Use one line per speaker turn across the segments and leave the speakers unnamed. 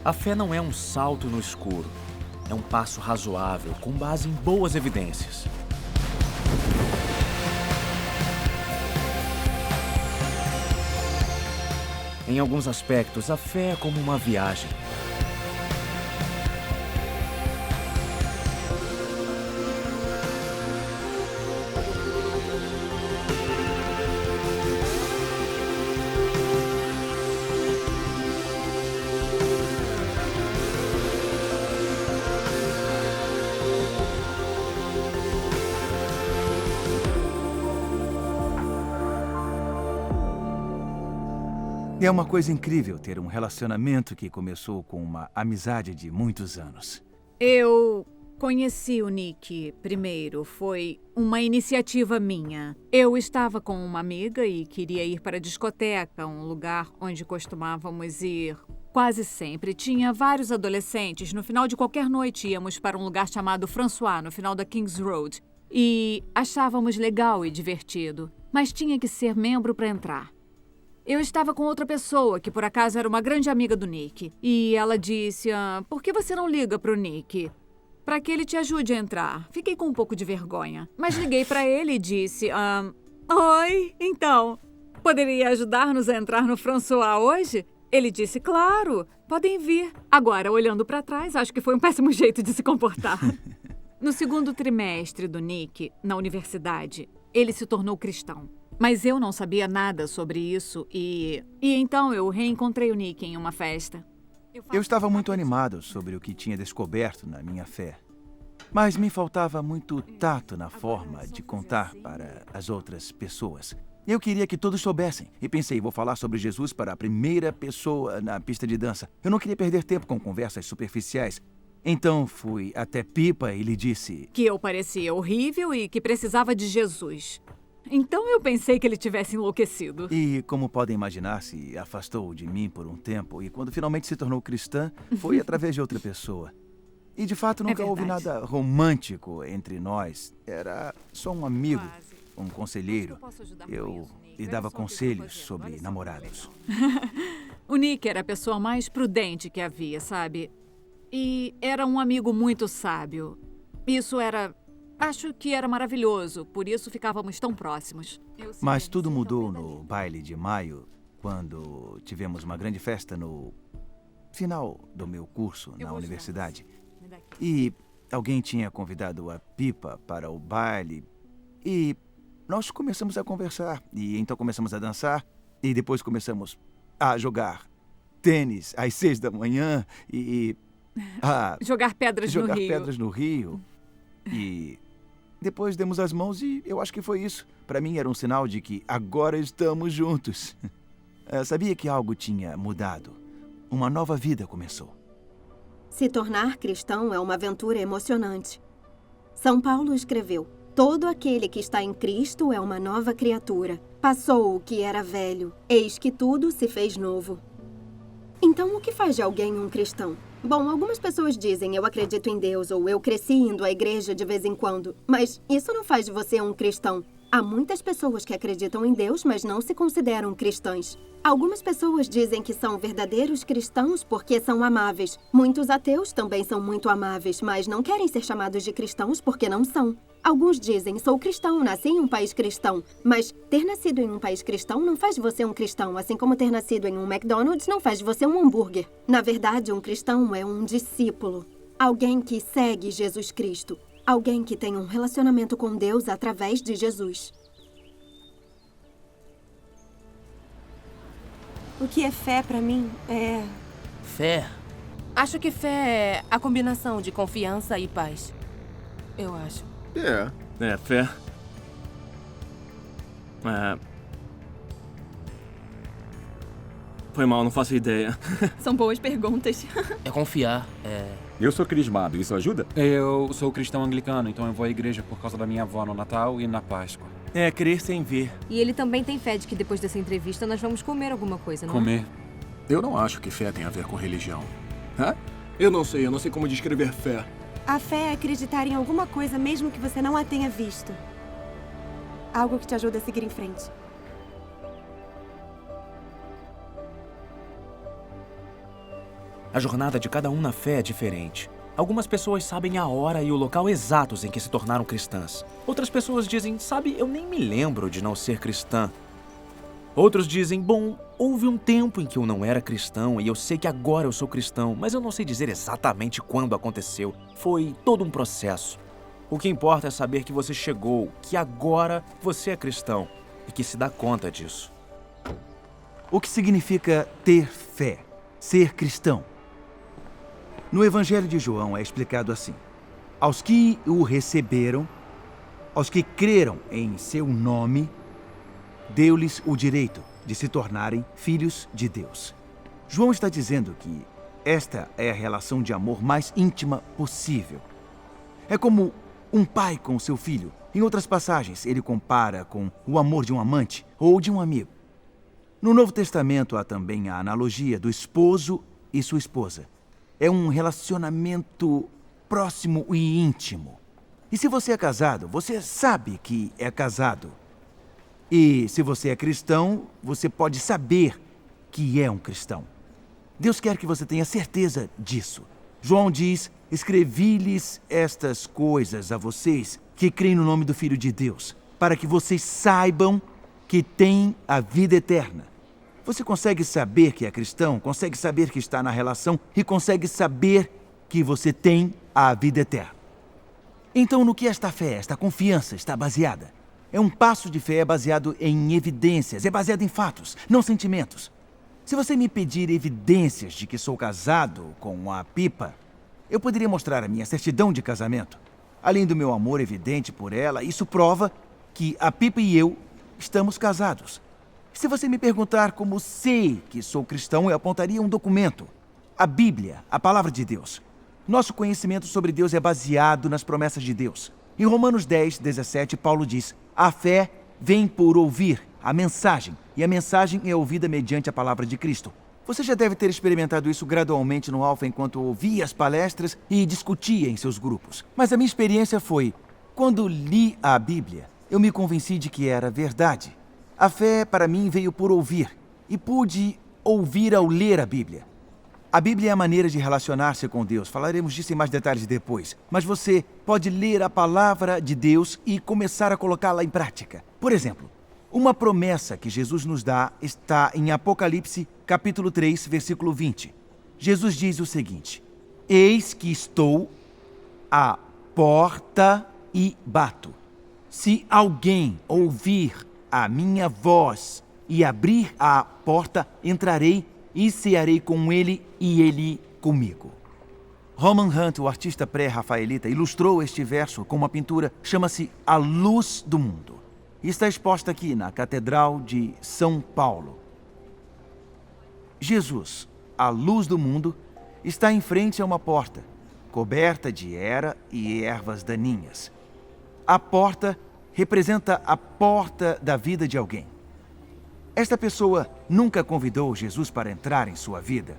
A fé não é um salto no escuro. É um passo razoável, com base em boas evidências. Em alguns aspectos, a fé é como uma viagem.
É uma coisa incrível ter um relacionamento que começou com uma amizade de muitos anos.
Eu conheci o Nick primeiro. Foi uma iniciativa minha. Eu estava com uma amiga e queria ir para a discoteca, um lugar onde costumávamos ir quase sempre. Tinha vários adolescentes. No final de qualquer noite íamos para um lugar chamado François, no final da Kings Road. E achávamos legal e divertido. Mas tinha que ser membro para entrar. Eu estava com outra pessoa, que por acaso era uma grande amiga do Nick. E ela disse, por que você não liga pro Nick? Para que ele te ajude a entrar. Fiquei com um pouco de vergonha. Mas liguei para ele e disse, oi, então, poderia ajudar-nos a entrar no François hoje? Ele disse, claro, podem vir. Agora, olhando para trás, acho que foi um péssimo jeito de se comportar. No segundo trimestre do Nick, na universidade, ele se tornou cristão. Mas eu não sabia nada sobre isso e então eu reencontrei o Nick em uma festa.
Eu estava muito animado sobre o que tinha descoberto na minha fé. Mas me faltava muito tato na forma de contar para as outras pessoas. Eu queria que todos soubessem. E pensei, vou falar sobre Jesus para a primeira pessoa na pista de dança. Eu não queria perder tempo com conversas superficiais. Então fui até Pipa e lhe disse
que eu parecia horrível e que precisava de Jesus. Então eu pensei que ele tivesse enlouquecido.
E, como podem imaginar, se afastou de mim por um tempo. E quando finalmente se tornou cristã, foi através de outra pessoa. E, de fato, nunca houve nada romântico entre nós. Era só um amigo, um conselheiro. Eu lhe dava conselhos sobre namorados.
O Nick era a pessoa mais prudente que havia, sabe? E era um amigo muito sábio. Acho que era maravilhoso, por isso ficávamos tão próximos.
Mas tudo mudou no baile de maio, quando tivemos uma grande festa no final do meu curso na universidade. E alguém tinha convidado a Pipa para o baile e nós começamos a conversar. E então começamos a dançar e depois começamos a jogar tênis às 6 da manhã e
jogar pedras
no rio. E depois demos as mãos e eu acho que foi isso. Para mim era um sinal de que agora estamos juntos. Sabia que algo tinha mudado. Uma nova vida começou.
Se tornar cristão é uma aventura emocionante. São Paulo escreveu: todo aquele que está em Cristo é uma nova criatura. Passou o que era velho, eis que tudo se fez novo. Então, o que faz de alguém um cristão? Bom, algumas pessoas dizem eu acredito em Deus ou eu cresci indo à igreja de vez em quando. Mas isso não faz de você um cristão. Há muitas pessoas que acreditam em Deus, mas não se consideram cristãs. Algumas pessoas dizem que são verdadeiros cristãos porque são amáveis. Muitos ateus também são muito amáveis, mas não querem ser chamados de cristãos porque não são. Alguns dizem, sou cristão, nasci em um país cristão. Mas ter nascido em um país cristão não faz de você um cristão, assim como ter nascido em um McDonald's não faz de você um hambúrguer. Na verdade, um cristão é um discípulo. Alguém que segue Jesus Cristo. Alguém que tem um relacionamento com Deus através de Jesus.
O que é fé pra mim é...
Fé?
Acho que fé é a combinação de confiança e paz. Eu acho.
Fé. Foi mal, não faço ideia.
São boas perguntas.
É confiar,
Eu sou crismado, isso ajuda?
Eu sou cristão anglicano, então eu vou à igreja por causa da minha avó no Natal e na Páscoa.
É crer sem ver.
E ele também tem fé de que depois dessa entrevista nós vamos comer alguma coisa, não é?
Comer.
Eu não acho que fé tem a ver com religião. Hã?
Eu não sei como descrever fé.
A fé é acreditar em alguma coisa mesmo que você não a tenha visto. Algo que te ajuda a seguir em frente.
A jornada de cada um na fé é diferente. Algumas pessoas sabem a hora e o local exatos em que se tornaram cristãs. Outras pessoas dizem, sabe, eu nem me lembro de não ser cristã. Outros dizem, bom, houve um tempo em que eu não era cristão e eu sei que agora eu sou cristão, mas eu não sei dizer exatamente quando aconteceu. Foi todo um processo. O que importa é saber que você chegou, que agora você é cristão e que se dá conta disso.
O que significa ter fé, ser cristão? No Evangelho de João é explicado assim: aos que o receberam, aos que creram em seu nome, deu-lhes o direito de se tornarem filhos de Deus. João está dizendo que esta é a relação de amor mais íntima possível. É como um pai com seu filho. Em outras passagens, ele compara com o amor de um amante ou de um amigo. No Novo Testamento há também a analogia do esposo e sua esposa. É um relacionamento próximo e íntimo. E se você é casado, você sabe que é casado. E se você é cristão, você pode saber que é um cristão. Deus quer que você tenha certeza disso. João diz, escrevi-lhes estas coisas a vocês que creem no nome do Filho de Deus, para que vocês saibam que têm a vida eterna. Você consegue saber que é cristão, consegue saber que está na relação e consegue saber que você tem a vida eterna. Então, no que esta fé, esta confiança está baseada? É um passo de fé baseado em evidências, é baseado em fatos, não sentimentos. Se você me pedir evidências de que sou casado com a Pipa, eu poderia mostrar a minha certidão de casamento. Além do meu amor evidente por ela, isso prova que a Pipa e eu estamos casados. Se você me perguntar como sei que sou cristão, eu apontaria um documento. A Bíblia, a Palavra de Deus. Nosso conhecimento sobre Deus é baseado nas promessas de Deus. Em Romanos 10, 17, Paulo diz, a fé vem por ouvir a mensagem, e a mensagem é ouvida mediante a palavra de Cristo. Você já deve ter experimentado isso gradualmente no Alfa enquanto ouvia as palestras e discutia em seus grupos. Mas a minha experiência foi, quando li a Bíblia, eu me convenci de que era verdade. A fé, para mim, veio por ouvir, e pude ouvir ao ler a Bíblia. A Bíblia é a maneira de relacionar-se com Deus. Falaremos disso em mais detalhes depois. Mas você pode ler a palavra de Deus e começar a colocá-la em prática. Por exemplo, uma promessa que Jesus nos dá está em Apocalipse, capítulo 3, versículo 20. Jesus diz o seguinte, eis que estou à porta e bato. Se alguém ouvir a minha voz e abrir a porta, entrarei e cearei com ele e ele comigo. Roman Hunt, o artista pré-rafaelita, ilustrou este verso com uma pintura, chama-se A Luz do Mundo. E está exposta aqui na Catedral de São Paulo. Jesus, a luz do mundo, está em frente a uma porta, coberta de era e ervas daninhas. A porta representa a porta da vida de alguém. Esta pessoa nunca convidou Jesus para entrar em sua vida.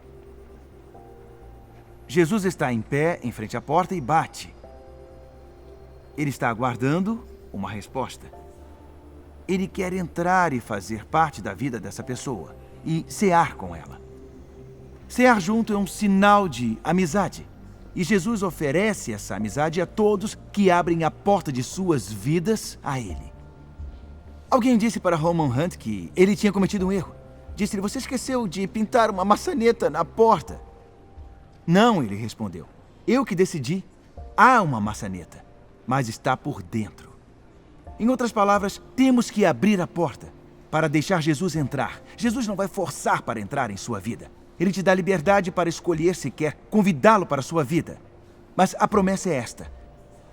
Jesus está em pé em frente à porta e bate. Ele está aguardando uma resposta. Ele quer entrar e fazer parte da vida dessa pessoa e cear com ela. Cear junto é um sinal de amizade. E Jesus oferece essa amizade a todos que abrem a porta de suas vidas a Ele. Alguém disse para Roman Hunt que ele tinha cometido um erro. Disse-lhe, você esqueceu de pintar uma maçaneta na porta. Não, ele respondeu. Eu que decidi. Há uma maçaneta, mas está por dentro. Em outras palavras, temos que abrir a porta para deixar Jesus entrar. Jesus não vai forçar para entrar em sua vida. Ele te dá liberdade para escolher se quer convidá-lo para a sua vida. Mas a promessa é esta.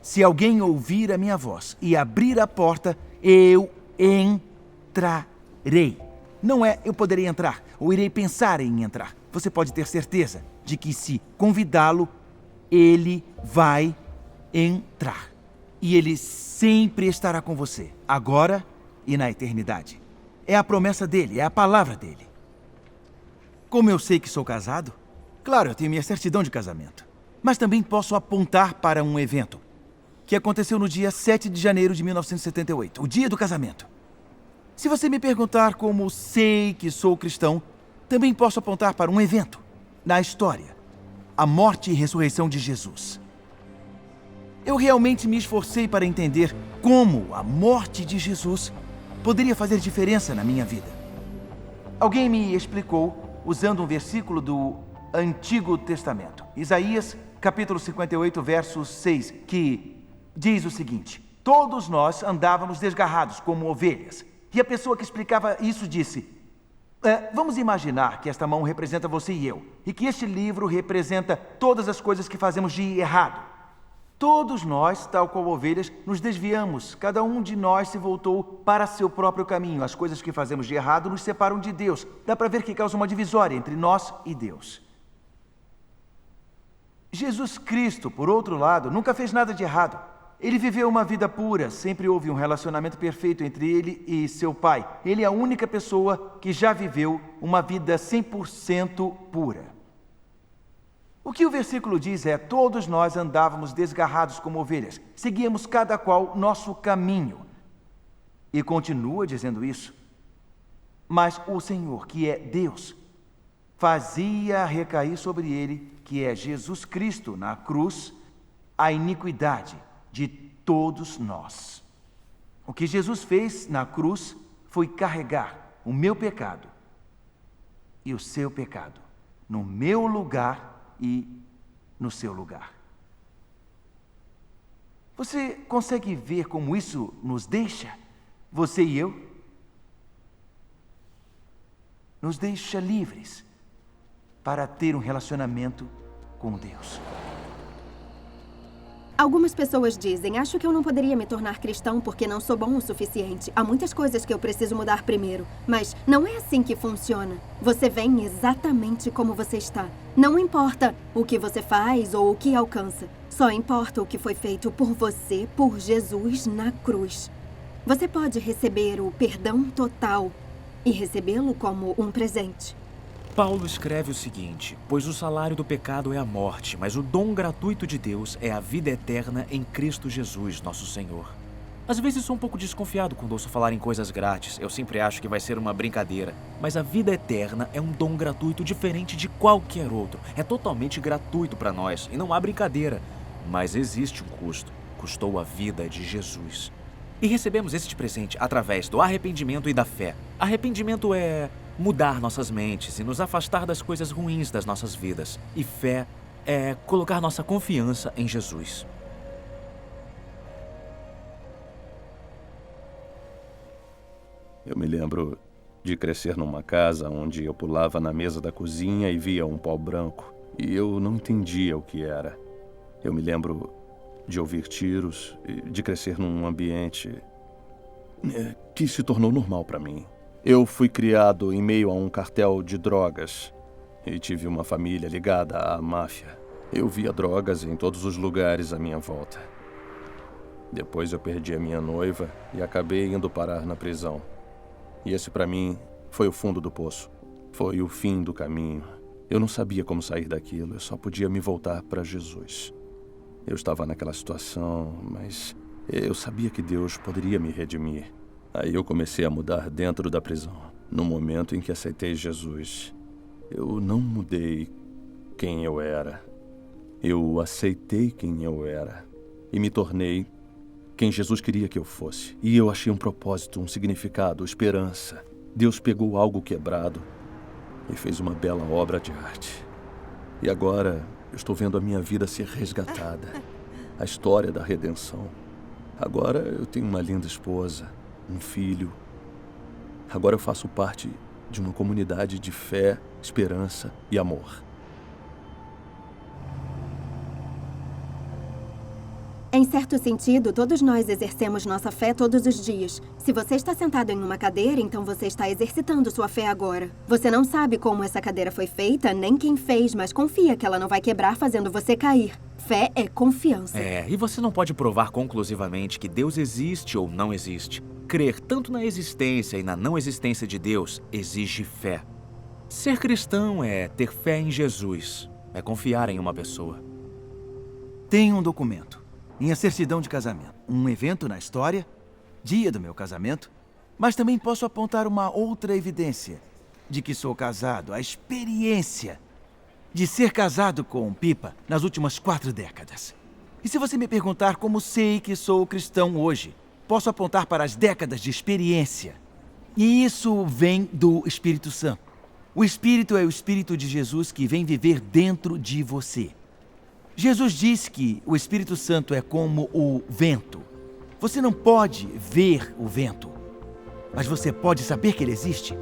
Se alguém ouvir a minha voz e abrir a porta, eu entrarei. Não é eu poderei entrar ou irei pensar em entrar. Você pode ter certeza de que se convidá-lo, ele vai entrar. E ele sempre estará com você, agora e na eternidade. É a promessa dele, é a palavra dele. Como eu sei que sou casado? Claro, eu tenho minha certidão de casamento. Mas também posso apontar para um evento que aconteceu no dia 7 de janeiro de 1978, o dia do casamento. Se você me perguntar como sei que sou cristão, também posso apontar para um evento na história a morte e ressurreição de Jesus. Eu realmente me esforcei para entender como a morte de Jesus poderia fazer diferença na minha vida. Alguém me explicou usando um versículo do Antigo Testamento, Isaías, capítulo 58, verso 6, que diz o seguinte: todos nós andávamos desgarrados como ovelhas. E a pessoa que explicava isso disse: vamos imaginar que esta mão representa você e eu, e que este livro representa todas as coisas que fazemos de errado. Todos nós, tal qual ovelhas, nos desviamos. Cada um de nós se voltou para seu próprio caminho. As coisas que fazemos de errado nos separam de Deus. Dá para ver que causa uma divisória entre nós e Deus. Jesus Cristo, por outro lado, nunca fez nada de errado. Ele viveu uma vida pura, sempre houve um relacionamento perfeito entre ele e seu Pai. Ele é a única pessoa que já viveu uma vida 100% pura. O que o versículo diz é: todos nós andávamos desgarrados como ovelhas, seguíamos cada qual nosso caminho. E continua dizendo isso. Mas o Senhor, que é Deus, fazia recair sobre ele, que é Jesus Cristo, na cruz, a iniquidade de todos nós. O que Jesus fez na cruz foi carregar o meu pecado e o seu pecado no meu lugar e no seu lugar. Você consegue ver como isso nos deixa, você e eu? Nos deixa livres para ter um relacionamento com Deus.
Algumas pessoas dizem: acho que eu não poderia me tornar cristão porque não sou bom o suficiente. Há muitas coisas que eu preciso mudar primeiro. Mas não é assim que funciona. Você vem exatamente como você está. Não importa o que você faz ou o que alcança. Só importa o que foi feito por você, por Jesus, na cruz. Você pode receber o perdão total e recebê-lo como um presente.
Paulo escreve o seguinte: pois o salário do pecado é a morte, mas o dom gratuito de Deus é a vida eterna em Cristo Jesus, nosso Senhor. Às vezes sou um pouco desconfiado quando ouço falar em coisas grátis. Eu sempre acho que vai ser uma brincadeira. Mas a vida eterna é um dom gratuito diferente de qualquer outro. É totalmente gratuito para nós e não há brincadeira. Mas existe um custo. Custou a vida de Jesus. E recebemos este presente através do arrependimento e da fé. Arrependimento é mudar nossas mentes e nos afastar das coisas ruins das nossas vidas. E fé é colocar nossa confiança em Jesus.
Eu me lembro de crescer numa casa onde eu pulava na mesa da cozinha e via um pau branco. E eu não entendia o que era. Eu me lembro de ouvir tiros, de crescer num ambiente que se tornou normal para mim. Eu fui criado em meio a um cartel de drogas e tive uma família ligada à máfia. Eu via drogas em todos os lugares à minha volta. Depois eu perdi a minha noiva e acabei indo parar na prisão. E esse, para mim, foi o fundo do poço. Foi o fim do caminho. Eu não sabia como sair daquilo, eu só podia me voltar para Jesus. Eu estava naquela situação, mas eu sabia que Deus poderia me redimir. Aí eu comecei a mudar dentro da prisão. No momento em que aceitei Jesus, eu não mudei quem eu era. Eu aceitei quem eu era e me tornei quem Jesus queria que eu fosse. E eu achei um propósito, um significado, esperança. Deus pegou algo quebrado e fez uma bela obra de arte. E agora eu estou vendo a minha vida ser resgatada. A história da redenção. Agora eu tenho uma linda esposa, um filho. Agora eu faço parte de uma comunidade de fé, esperança e amor.
Em certo sentido, todos nós exercemos nossa fé todos os dias. Se você está sentado em uma cadeira, então você está exercitando sua fé agora. Você não sabe como essa cadeira foi feita, nem quem fez, mas confia que ela não vai quebrar fazendo você cair. Fé é confiança.
E você não pode provar conclusivamente que Deus existe ou não existe. Crer tanto na existência e na não existência de Deus exige fé. Ser cristão é ter fé em Jesus, é confiar em uma pessoa.
Tem um documento. Minha certidão de casamento, um evento na história, dia do meu casamento, mas também posso apontar uma outra evidência de que sou casado, a experiência de ser casado com Pippa nas últimas 4 décadas. E se você me perguntar como sei que sou cristão hoje, posso apontar para as décadas de experiência. E isso vem do Espírito Santo. O Espírito é o Espírito de Jesus que vem viver dentro de você. Jesus disse que o Espírito Santo é como o vento. Você não pode ver o vento, mas você pode saber que ele existe,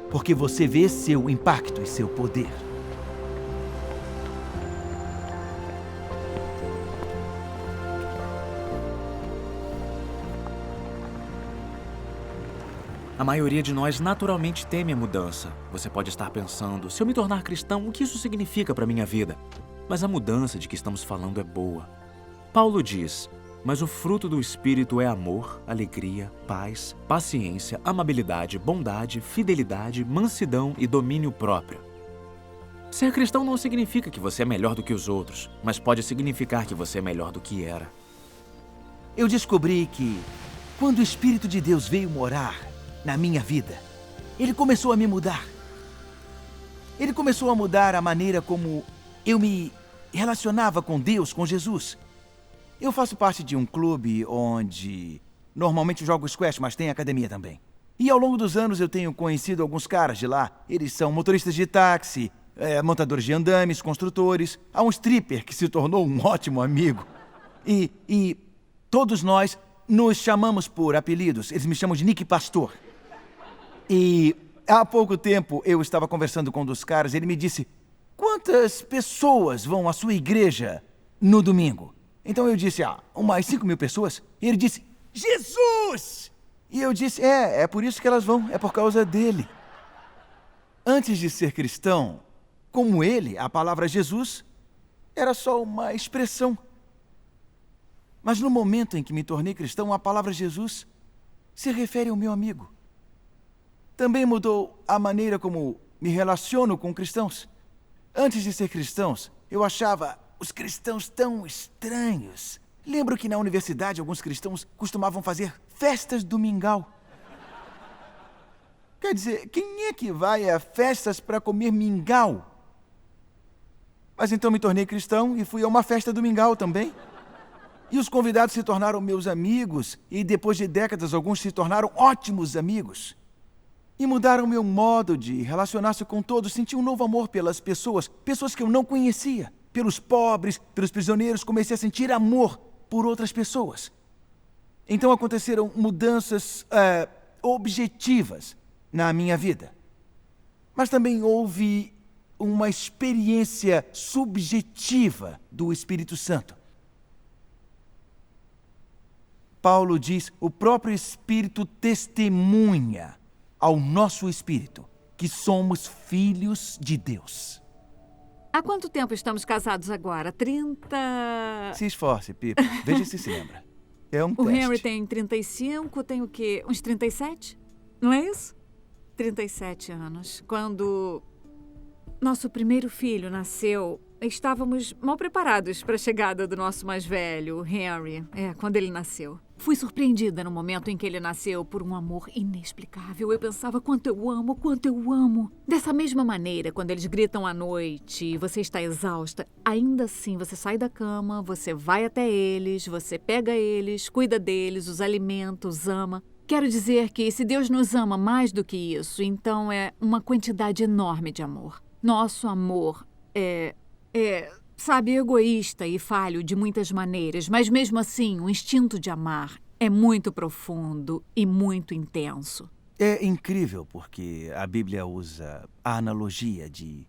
porque você vê seu impacto e seu poder.
A maioria de nós naturalmente teme a mudança. Você pode estar pensando, se eu me tornar cristão, o que isso significa para minha vida? Mas a mudança de que estamos falando é boa. Paulo diz, mas o fruto do Espírito é amor, alegria, paz, paciência, amabilidade, bondade, fidelidade, mansidão e domínio próprio. Ser cristão não significa que você é melhor do que os outros, mas pode significar que você é melhor do que era.
Eu descobri que, quando o Espírito de Deus veio morar na minha vida, ele começou a me mudar. Ele começou a mudar a maneira como eu me relacionava com Deus, com Jesus. Eu faço parte de um clube onde normalmente jogo squash, mas tem academia também. E ao longo dos anos eu tenho conhecido alguns caras de lá. Eles são motoristas de táxi, montadores de andames, construtores. Há um stripper que se tornou um ótimo amigo. E todos nós nos chamamos por apelidos. Eles me chamam de Nick Pastor. E há pouco tempo eu estava conversando com um dos caras. Ele me disse, quantas pessoas vão à sua igreja no domingo? Então eu disse, umas 5.000 pessoas. E ele disse, Jesus! E eu disse, é por isso que elas vão, é por causa dele. Antes de ser cristão, como ele, a palavra Jesus era só uma expressão. Mas no momento em que me tornei cristão, a palavra Jesus se refere ao meu amigo. Também mudou a maneira como me relaciono com cristãos. Antes de ser cristãos, eu achava os cristãos tão estranhos. Lembro que na universidade alguns cristãos costumavam fazer festas do mingau. Quer dizer, quem é que vai a festas para comer mingau? Mas então me tornei cristão e fui a uma festa do mingau também. E os convidados se tornaram meus amigos, e depois de décadas alguns se tornaram ótimos amigos. E mudaram meu modo de relacionar-se com todos. Senti um novo amor pelas pessoas, pessoas que eu não conhecia. Pelos pobres, pelos prisioneiros, comecei a sentir amor por outras pessoas. Então aconteceram mudanças objetivas na minha vida. Mas também houve uma experiência subjetiva do Espírito Santo. Paulo diz, o próprio Espírito testemunha ao nosso espírito que somos filhos de Deus.
Há quanto tempo estamos casados agora? 30...
Se esforce, Pippa. Veja se lembra. É um
O
teste.
Henry tem 35, tem o quê? Uns 37? Não é isso? 37 anos. Quando nosso primeiro filho nasceu, estávamos mal preparados para a chegada do nosso mais velho, Henry. Quando ele nasceu. Fui surpreendida no momento em que ele nasceu por um amor inexplicável. Eu pensava, quanto eu amo, quanto eu amo. Dessa mesma maneira, quando eles gritam à noite e você está exausta, ainda assim você sai da cama, você vai até eles, você pega eles, cuida deles, os alimenta, os ama. Quero dizer que se Deus nos ama mais do que isso, então é uma quantidade enorme de amor. Nosso amor sabe, egoísta e falho de muitas maneiras, mas mesmo assim, o instinto de amar é muito profundo e muito intenso.
É incrível porque a Bíblia usa a analogia de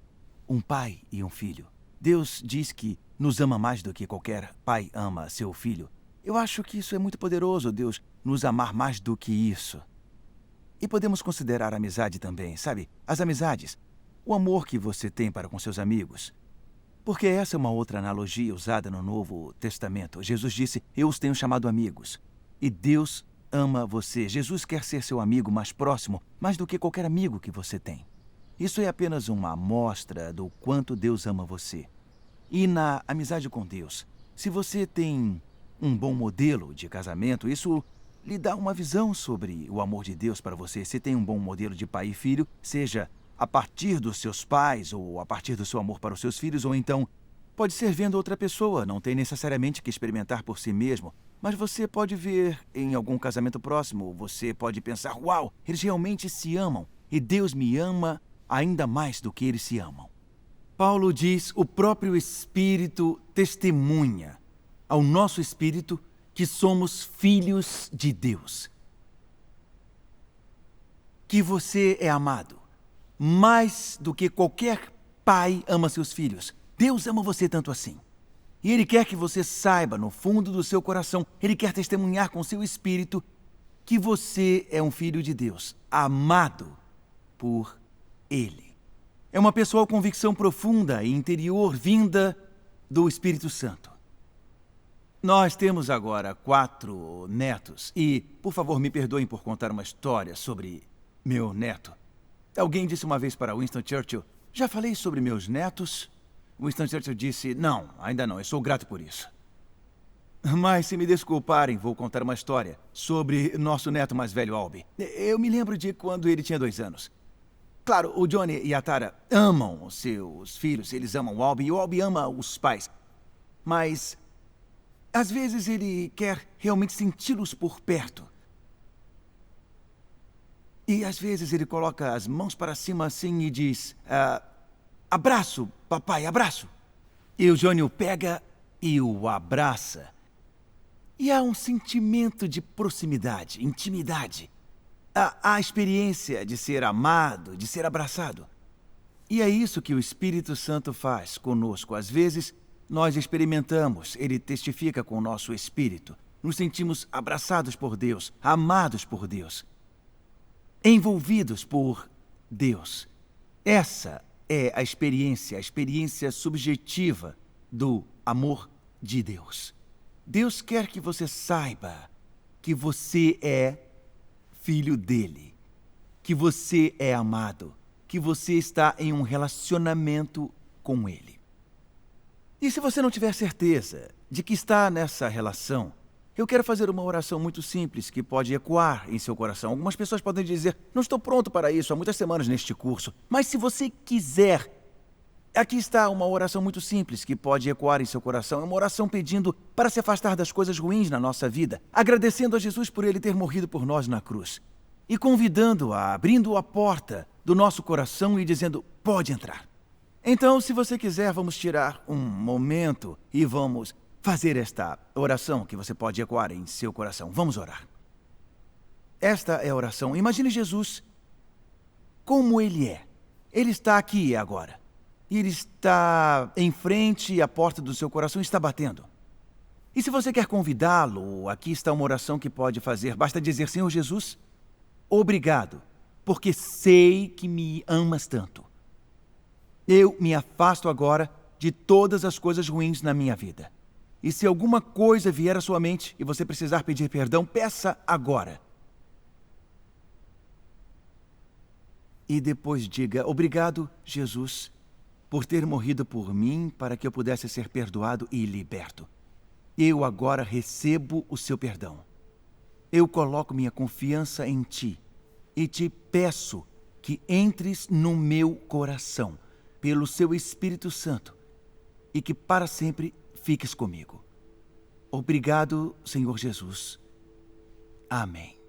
um pai e um filho. Deus diz que nos ama mais do que qualquer pai ama seu filho. Eu acho que isso é muito poderoso, Deus nos amar mais do que isso. E podemos considerar a amizade também, sabe? As amizades, o amor que você tem para com seus amigos. Porque essa é uma outra analogia usada no Novo Testamento. Jesus disse, eu os tenho chamado amigos. E Deus ama você. Jesus quer ser seu amigo mais próximo, mais do que qualquer amigo que você tem. Isso é apenas uma amostra do quanto Deus ama você. E na amizade com Deus, se você tem um bom modelo de casamento, isso lhe dá uma visão sobre o amor de Deus para você. Se tem um bom modelo de pai e filho, seja a partir dos seus pais ou a partir do seu amor para os seus filhos, ou então pode ser vendo outra pessoa, não tem necessariamente que experimentar por si mesmo, mas você pode ver em algum casamento próximo, você pode pensar, uau, eles realmente se amam e Deus me ama ainda mais do que eles se amam. Paulo diz, o próprio Espírito testemunha ao nosso espírito que somos filhos de Deus. Que você é amado mais do que qualquer pai ama seus filhos. Deus ama você tanto assim. E Ele quer que você saiba, no fundo do seu coração, Ele quer testemunhar com seu espírito que você é um filho de Deus, amado por Ele. É uma pessoal convicção profunda e interior vinda do Espírito Santo. Nós temos agora 4 netos e, por favor, me perdoem por contar uma história sobre meu neto. Alguém disse uma vez para Winston Churchill, já falei sobre meus netos? Winston Churchill disse, não, ainda não, eu sou grato por isso. Mas se me desculparem, vou contar uma história sobre nosso neto mais velho, Albie. Eu me lembro de quando ele tinha 2 anos. Claro, o Johnny e a Tara amam os seus filhos, eles amam o Albie e o Albie ama os pais. Mas, às vezes, ele quer realmente senti-los por perto. E, às vezes, ele coloca as mãos para cima assim e diz, abraço, papai, abraço. E o Johnny o pega e o abraça. E há um sentimento de proximidade, intimidade. A experiência de ser amado, de ser abraçado. E é isso que o Espírito Santo faz conosco. Às vezes, nós experimentamos, ele testifica com o nosso espírito. Nos sentimos abraçados por Deus, amados por Deus, envolvidos por Deus. Essa é a experiência subjetiva do amor de Deus. Deus quer que você saiba que você é filho dele, que você é amado, que você está em um relacionamento com ele. E se você não tiver certeza de que está nessa relação, eu quero fazer uma oração muito simples que pode ecoar em seu coração. Algumas pessoas podem dizer, não estou pronto para isso, há muitas semanas neste curso. Mas se você quiser, aqui está uma oração muito simples que pode ecoar em seu coração. É uma oração pedindo para se afastar das coisas ruins na nossa vida, agradecendo a Jesus por ele ter morrido por nós na cruz e convidando-a, abrindo a porta do nosso coração e dizendo, pode entrar. Então, se você quiser, vamos tirar um momento e vamos fazer esta oração que você pode ecoar em seu coração. Vamos orar. Esta é a oração. Imagine Jesus como ele é. Ele está aqui agora. E ele está em frente à porta do seu coração e está batendo. E se você quer convidá-lo, aqui está uma oração que pode fazer. Basta dizer, Senhor Jesus, obrigado, porque sei que me amas tanto. Eu me afasto agora de todas as coisas ruins na minha vida. E se alguma coisa vier à sua mente e você precisar pedir perdão, peça agora. E depois diga, obrigado, Jesus, por ter morrido por mim para que eu pudesse ser perdoado e liberto. Eu agora recebo o seu perdão. Eu coloco minha confiança em ti e te peço que entres no meu coração pelo seu Espírito Santo e que para sempre fiques comigo. Obrigado, Senhor Jesus. Amém.